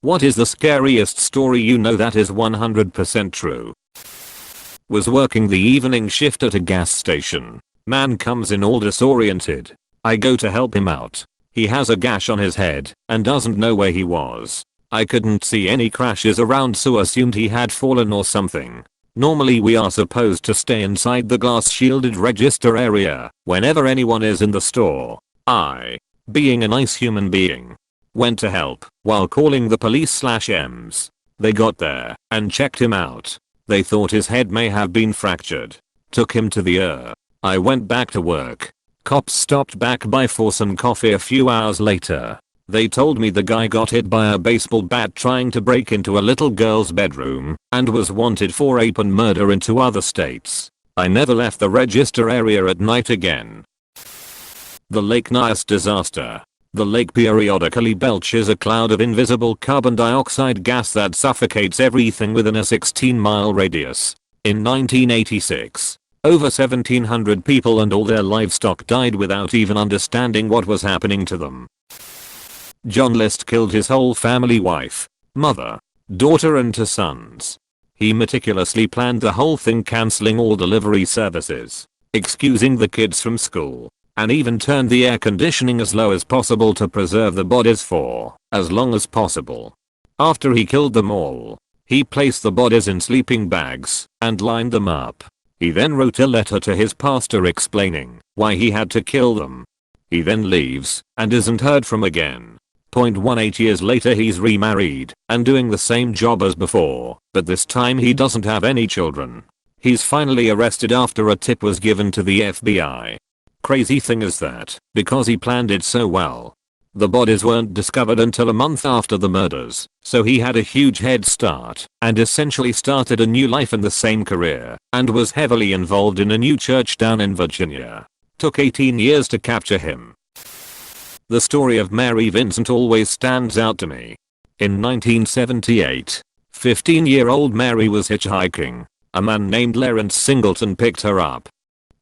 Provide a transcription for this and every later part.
What is the scariest story you know that is 100% true? Was working the evening shift at a gas station. Man comes in all disoriented. I go to help him out. He has a gash on his head and doesn't know where he was. I couldn't see any crashes around, so assumed he had fallen or something. Normally we are supposed to stay inside the glass shielded register area whenever anyone is in the store. I, being a nice human being, went to help while calling the police/EMS. They got there and checked him out. They thought his head may have been fractured. Took him to the ER. I went back to work. Cops stopped back by for some coffee a few hours later. They told me the guy got hit by a baseball bat trying to break into a little girl's bedroom and was wanted for rape and murder in 2 other states. I never left the register area at night again. The Lake Nyos disaster. The lake periodically belches a cloud of invisible carbon dioxide gas that suffocates everything within a 16-mile radius. In 1986, over 1,700 people and all their livestock died without even understanding what was happening to them. John List killed his whole family, wife, mother, daughter and 2 sons. He meticulously planned the whole thing, cancelling all delivery services, excusing the kids from school, and even turned the air conditioning as low as possible to preserve the bodies for as long as possible. After he killed them all, he placed the bodies in sleeping bags and lined them up. He then wrote a letter to his pastor explaining why he had to kill them. He then leaves and isn't heard from again. 18 years later he's remarried and doing the same job as before, but this time he doesn't have any children. He's finally arrested after a tip was given to the FBI. Crazy thing is that, because he planned it so well, the bodies weren't discovered until a month after the murders, so he had a huge head start and essentially started a new life in the same career and was heavily involved in a new church down in Virginia. Took 18 years to capture him. The story of Mary Vincent always stands out to me. In 1978, 15-year-old Mary was hitchhiking. A man named Lawrence Singleton picked her up.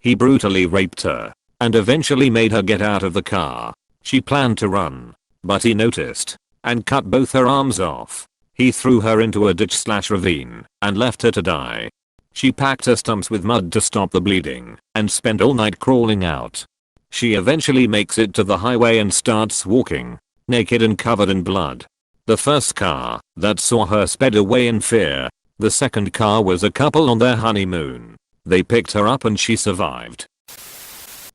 He brutally raped her and eventually made her get out of the car. She planned to run, but he noticed and cut both her arms off. He threw her into a ditch/ravine and left her to die. She packed her stumps with mud to stop the bleeding and spent all night crawling out. She eventually makes it to the highway and starts walking, naked and covered in blood. The first car that saw her sped away in fear. The second car was a couple on their honeymoon. They picked her up and she survived.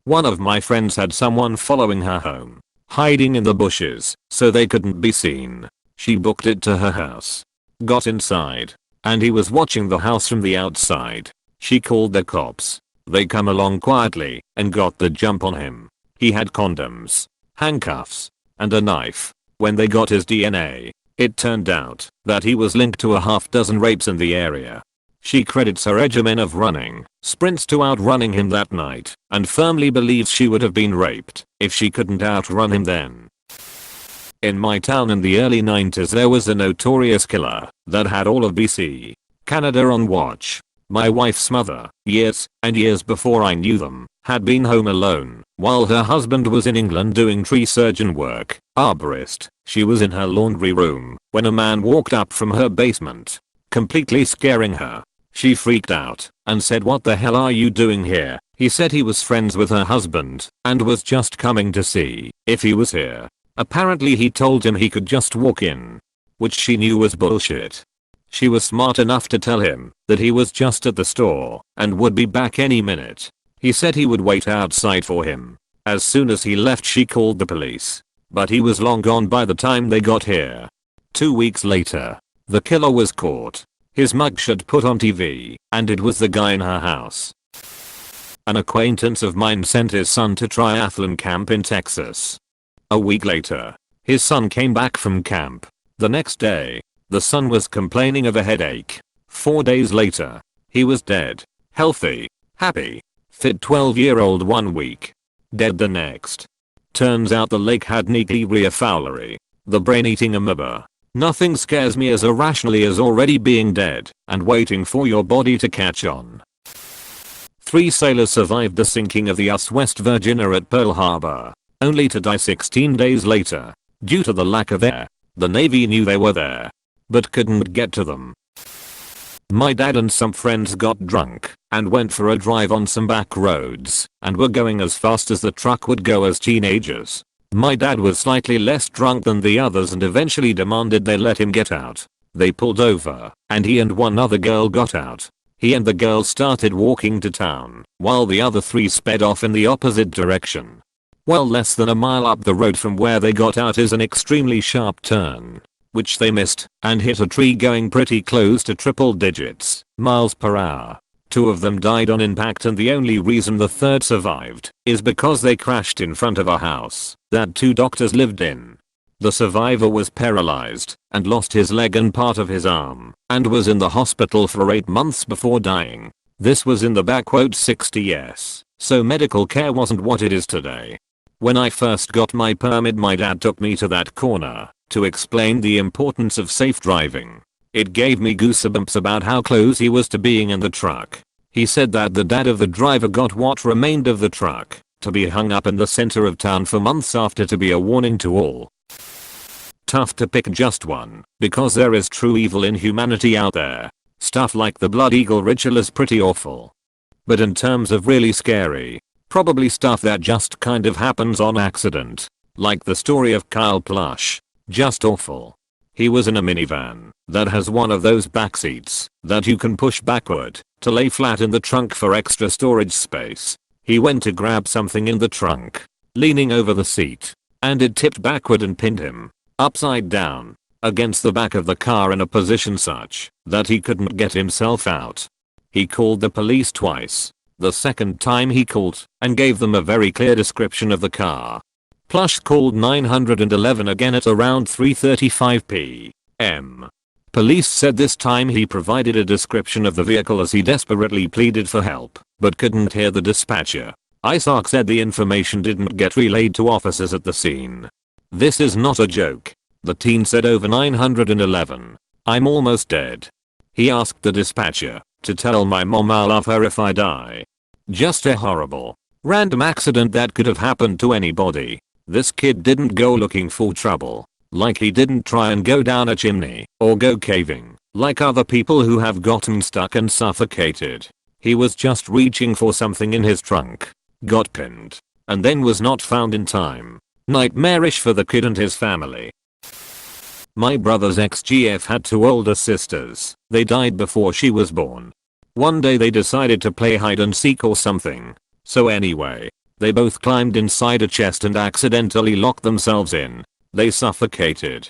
One of my friends had someone following her home, hiding in the bushes so they couldn't be seen. She booked it to her house, got inside, and he was watching the house from the outside. She called the cops. They come along quietly and got the jump on him. He had condoms, handcuffs, and a knife. When they got his DNA, it turned out that he was linked to a half-dozen rapes in the area. She credits her regimen of running sprints to outrunning him that night and firmly believes she would have been raped if she couldn't outrun him then. In my town in the early 90s there was a notorious killer that had all of BC, Canada on watch. My wife's mother, years and years before I knew them, had been home alone while her husband was in England doing tree surgeon work, arborist. She was in her laundry room when a man walked up from her basement, completely scaring her. She freaked out and said, "What the hell are you doing here?" He said he was friends with her husband and was just coming to see if he was here. Apparently he told him he could just walk in, which she knew was bullshit. She was smart enough to tell him that he was just at the store and would be back any minute. He said he would wait outside for him. As soon as he left she called the police, but he was long gone by the time they got here. 2 weeks later, the killer was caught. His mugshot put on TV, and it was the guy in her house. An acquaintance of mine sent his son to triathlon camp in Texas. A week later, his son came back from camp. The next day, the son was complaining of a headache. 4 days later, he was dead. Healthy, happy, fit 12-year-old 1 week. Dead the next. Turns out the lake had Negeria fowleri, the brain-eating amoeba. Nothing scares me as irrationally as already being dead and waiting for your body to catch on. 3 sailors survived the sinking of the US West Virginia at Pearl Harbor, only to die 16 days later, due to the lack of air. The Navy knew they were there, but couldn't get to them. My dad and some friends got drunk and went for a drive on some back roads and were going as fast as the truck would go as teenagers. My dad was slightly less drunk than the others and eventually demanded they let him get out. They pulled over and he and one other girl got out. He and the girl started walking to town while the other three sped off in the opposite direction. Well, less than a mile up the road from where they got out is an extremely sharp turn, which they missed and hit a tree going pretty close to triple digits miles per hour. 2 of them died on impact and the only reason the third survived is because they crashed in front of a house that 2 doctors lived in. The survivor was paralyzed and lost his leg and part of his arm and was in the hospital for 8 months before dying. This was in the '60s, so medical care wasn't what it is today. When I first got my permit, my dad took me to that corner to explain the importance of safe driving. It gave me goosebumps about how close he was to being in the truck. He said that the dad of the driver got what remained of the truck to be hung up in the center of town for months after to be a warning to all. Tough to pick just one because there is true evil in humanity out there. Stuff like the Blood Eagle ritual is pretty awful. But in terms of really scary, probably stuff that just kind of happens on accident. Like the story of Kyle Plush. Just awful. He was in a minivan that has one of those back seats that you can push backward to lay flat in the trunk for extra storage space. He went to grab something in the trunk, leaning over the seat, and it tipped backward and pinned him, upside down, against the back of the car in a position such that he couldn't get himself out. He called the police twice. The second time he called and gave them a very clear description of the car. Plush called 911 again at around 3:35 p.m. Police said this time he provided a description of the vehicle as he desperately pleaded for help, but couldn't hear the dispatcher. ISARC said the information didn't get relayed to officers at the scene. This is not a joke. The teen said over 911. I'm almost dead. He asked the dispatcher to tell my mom I'll love her if I die. Just a horrible, random accident that could have happened to anybody. This kid didn't go looking for trouble. Like he didn't try and go down a chimney or go caving like other people who have gotten stuck and suffocated. He was just reaching for something in his trunk, got pinned, and then was not found in time. Nightmarish for the kid and his family. My brother's ex-GF had 2 older sisters. They died before she was born. One day they decided to play hide and seek or something. So anyway, they both climbed inside a chest and accidentally locked themselves in. They suffocated.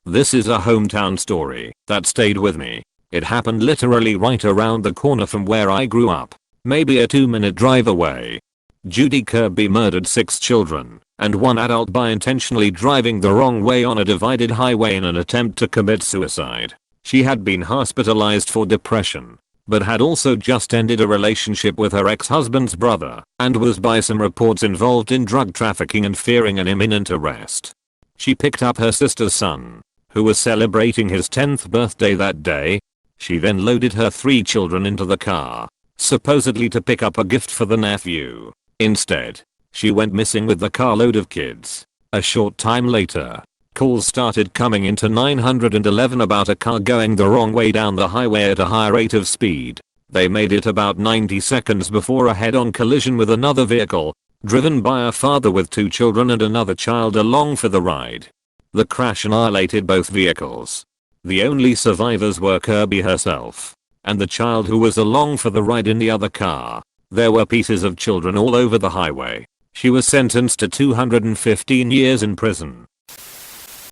This is a hometown story that stayed with me. It happened literally right around the corner from where I grew up. Maybe a 2-minute drive away. Judy Kirby murdered 6 children and 1 adult by intentionally driving the wrong way on a divided highway in an attempt to commit suicide. She had been hospitalized for depression, but had also just ended a relationship with her ex-husband's brother and was by some reports involved in drug trafficking and fearing an imminent arrest. She picked up her sister's son, who was celebrating his 10th birthday that day. She then loaded her 3 children into the car, supposedly to pick up a gift for the nephew. Instead, she went missing with the carload of kids. A short time later, calls started coming into 911 about a car going the wrong way down the highway at a high rate of speed. They made it about 90 seconds before a head-on collision with another vehicle, driven by a father with 2 children and another child along for the ride. The crash annihilated both vehicles. The only survivors were Kirby herself and the child who was along for the ride in the other car. There were pieces of children all over the highway. She was sentenced to 215 years in prison.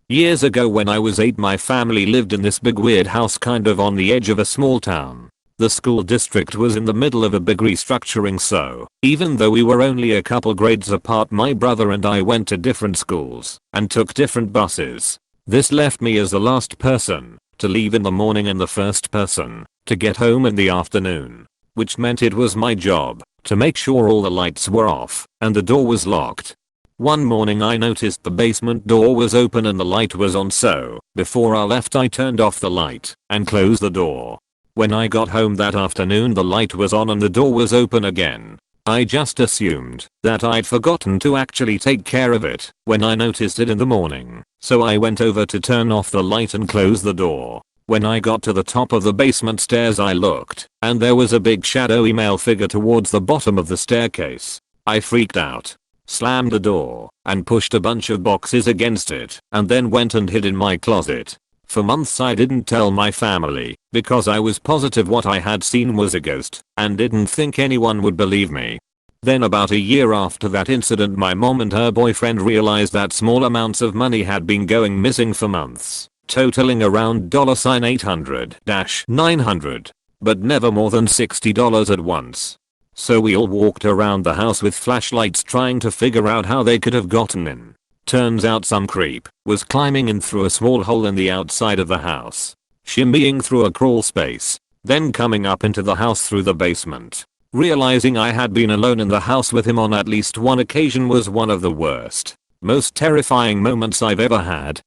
Years ago when I was 8, my family lived in this big weird house kind of on the edge of a small town. The school district was in the middle of a big restructuring, so even though we were only a couple grades apart, my brother and I went to different schools and took different buses. This left me as the last person to leave in the morning and the first person to get home in the afternoon, which meant it was my job to make sure all the lights were off and the door was locked. One morning I noticed the basement door was open and the light was on, so before I left I turned off the light and closed the door. When I got home that afternoon the light was on and the door was open again. I just assumed that I'd forgotten to actually take care of it when I noticed it in the morning, so I went over to turn off the light and close the door. When I got to the top of the basement stairs I looked, and there was a big shadowy male figure towards the bottom of the staircase. I freaked out, slammed the door, and pushed a bunch of boxes against it, and then went and hid in my closet. For months I didn't tell my family, because I was positive what I had seen was a ghost, and didn't think anyone would believe me. Then about a year after that incident my mom and her boyfriend realized that small amounts of money had been going missing for months, totaling around $800-900, but never more than $60 at once. So we all walked around the house with flashlights trying to figure out how they could have gotten in. Turns out some creep was climbing in through a small hole in the outside of the house, shimmying through a crawl space, then coming up into the house through the basement. Realizing I had been alone in the house with him on at least one occasion was one of the worst, most terrifying moments I've ever had.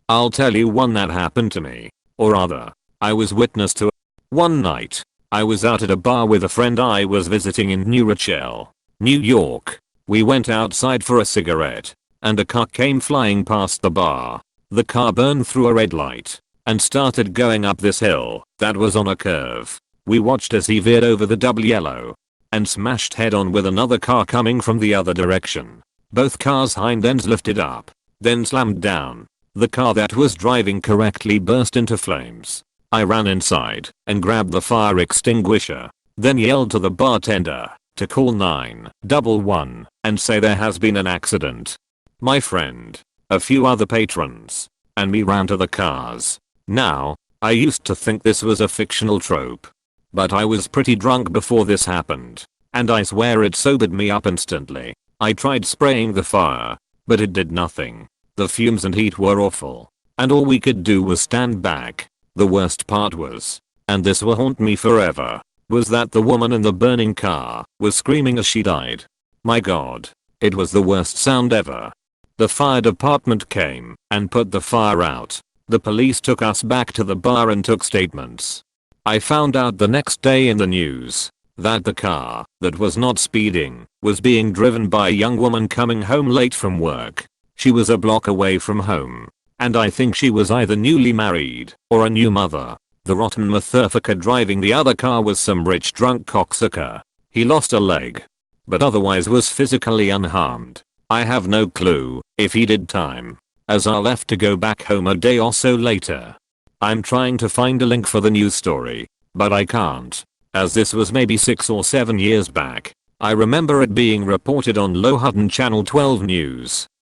I'll tell you one that happened to me, or rather, I was witness to. One night, I was out at a bar with a friend I was visiting in New Rochelle, New York. We went outside for a cigarette, and a car came flying past the bar. The car burned through a red light and started going up this hill that was on a curve. We watched as he veered over the double yellow and smashed head on with another car coming from the other direction. Both cars' hind ends lifted up, then slammed down. The car that was driving correctly burst into flames. I ran inside and grabbed the fire extinguisher, then yelled to the bartender to call 911 and say there has been an accident. My friend, a few other patrons, and me ran to the cars. Now, I used to think this was a fictional trope, but I was pretty drunk before this happened, and I swear it sobered me up instantly. I tried spraying the fire, but it did nothing. The fumes and heat were awful, and all we could do was stand back. The worst part was, and this will haunt me forever, was that the woman in the burning car was screaming as she died. My god, it was the worst sound ever. The fire department came and put the fire out. The police took us back to the bar and took statements. I found out the next day in the news that the car that was not speeding was being driven by a young woman coming home late from work. She was a block away from home, and I think she was either newly married or a new mother. The rotten motherfucker driving the other car was some rich drunk cocksucker. He lost a leg, but otherwise was physically unharmed. I have no clue if he did time, as I left to go back home a day or so later. I'm trying to find a link for the news story, but I can't, as this was maybe 6 or 7 years back. I remember it being reported on Low Hutton Channel 12 News.